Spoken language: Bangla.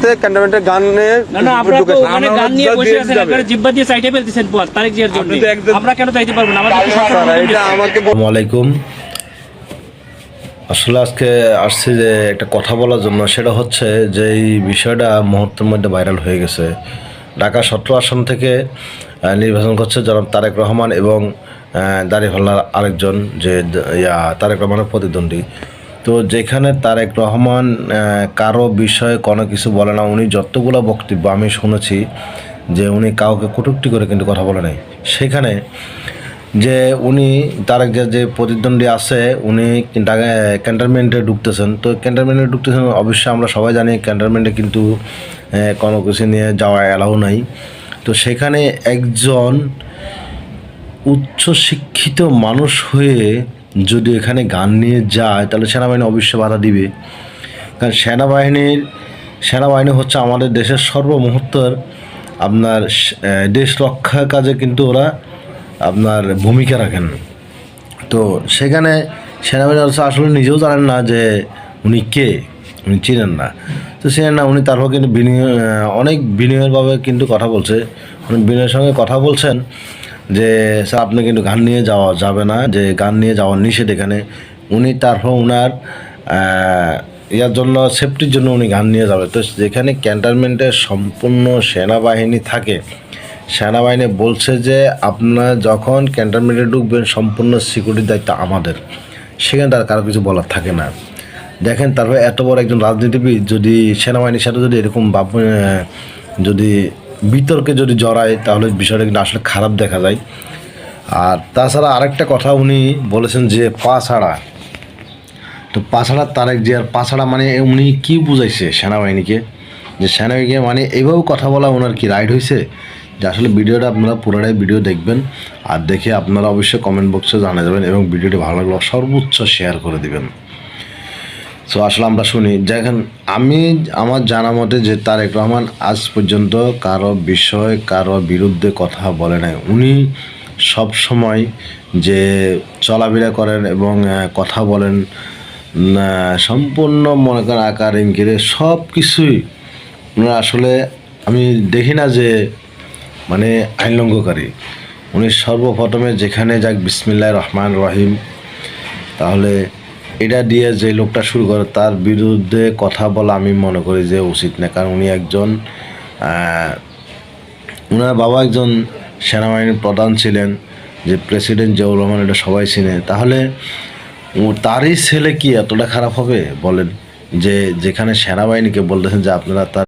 সাথে ক্যান্টনমেন্টের গান নিয়ে না না আপনারা তো ওখানে গান নিয়ে বসে আছেন, আপনারা জিব্বা দিয়ে সাইডে ফেলতেছেন পথ তারেক জিয়ার জন্য। আমরা কেন যাইতে পারবো না? আমাদের এটা আমাকে আসসালামু আলাইকুম। আসলে আজকে আসছি যে একটা কথা বলার জন্য, সেটা হচ্ছে যে এই বিষয়টা মুহূর্তের মধ্যে ভাইরাল হয়ে গেছে। ঢাকা 17 আসন থেকে নির্বাচন করছে জনাব তারেক রহমান এবং দাঁড়িপাল্লার আরেকজন যে তারেক রহমানের প্রতিদ্বন্দ্বী। তো যেখানে তারেক রহমান কারো বিষয়ে কোনো কিছু বলে না, উনি যতগুলো বক্তব্য আমি শুনেছি যে উনি কাউকে কটূক্তি করে কিন্তু কথা বলে নাই। সেখানে যে উনি তারেক যে প্রতিদ্বন্দ্বী আছে উনি ক্যান্টনমেন্টে ঢুকতেছেন, তো ক্যান্টনমেন্টে ঢুকতেছেন অবশ্যই আমরা সবাই জানি ক্যান্টনমেন্টে কিন্তু কোনো কিছু নিয়ে যাওয়া অ্যালাউ নাই। তো সেখানে একজন উচ্চশিক্ষিত মানুষ হয়ে যদি এখানে গান নিয়ে যায় তাহলে সেনাবাহিনী অবশ্যই বাধা দিবে, কারণ সেনাবাহিনী হচ্ছে আমাদের দেশের সর্বমুহূর্তের আপনার দেশ রক্ষার কাজে কিন্তু ওরা আপনার ভূমিকা রাখেন। তো সেখানে সেনাবাহিনী আসলে নিজেও জানেন না যে উনি কে, উনি চিনেন না। তো চিনেন না উনি, তারপর কিন্তু অনেক বিনয়েরভাবে কিন্তু কথা বলছে, উনি বিনয়ের সঙ্গে কথা বলছেন যে স্যার আপনি কিন্তু গান নিয়ে যাওয়া যাবে না, যে গান নিয়ে যাওয়ার নিষেধ এখানে। উনি তারপর ওনার ইয়ার জন্য সেফটির জন্য উনি গান নিয়ে যাবে। তো যেখানে ক্যান্টনমেন্টে সম্পূর্ণ সেনাবাহিনী থাকে, সেনাবাহিনী বলছে যে আপনারা যখন ক্যান্টনমেন্টে ঢুকবেন সম্পূর্ণ সিকিউরিটির দায়িত্ব আমাদের, সেখানে তার কারো কিছু বলার থাকে না। দেখেন তারপরে এত বড় একজন রাজনীতিবিদ যদি সেনাবাহিনীর সাথে যদি এরকম যদি বিতর্কে যদি জড়ায় তাহলে বিষয়টা কিন্তু আসলে খারাপ দেখা যায়। আর তাছাড়া আরেকটা কথা উনি বলেছেন যে পা ছাড়া, তো পা ছাড়া তারেক জিয়ার পা ছাড়া মানে উনি কী বুঝাইছে সেনাবাহিনীকে, যে সেনাবাহিনীকে মানে এইভাবে কথা বলা ওনার কি রাইট হয়েছে? যে আসলে ভিডিওটা আপনারা পুরোটাই ভিডিও দেখবেন, আর দেখে আপনারা অবশ্যই কমেন্ট বক্সে জানা যাবেন এবং ভিডিওটি ভালো লাগলে সর্বোচ্চ শেয়ার করে দিবেন। সো আসলে আমরা শুনি, দেখেন আমি আমার জানা মতে যে তারেক রহমান আজ পর্যন্ত কারো বিষয় কারো বিরুদ্ধে কথা বলে নাই। উনি সব সময় যে চলাফেরা করেন এবং কথা বলেন সম্পূর্ণ মনে করেন আকার ইঙ্গিতে সব কিছুই ওনারা আসলে আমি দেখি না যে মানে আইনলঙ্ঘনকারী। উনি সর্বপ্রথমে যেখানে যাক বিসমিল্লাহির রহমানির রহিম, তাহলে এটা দিয়ে যে লোকটা শুরু করে তার বিরুদ্ধে কথা বলা আমি মনে করি যে উচিত না, কারণ উনি একজন ওনার বাবা একজন সেনাবাহিনীর প্রধান ছিলেন, যে প্রেসিডেন্ট জিয়াউর রহমান, এটা সবাই চিনে। তাহলে তারই ছেলে কি এতটা খারাপ হবে বলেন, যে যেখানে সেনাবাহিনীকে বলতেছেন যে আপনারা তার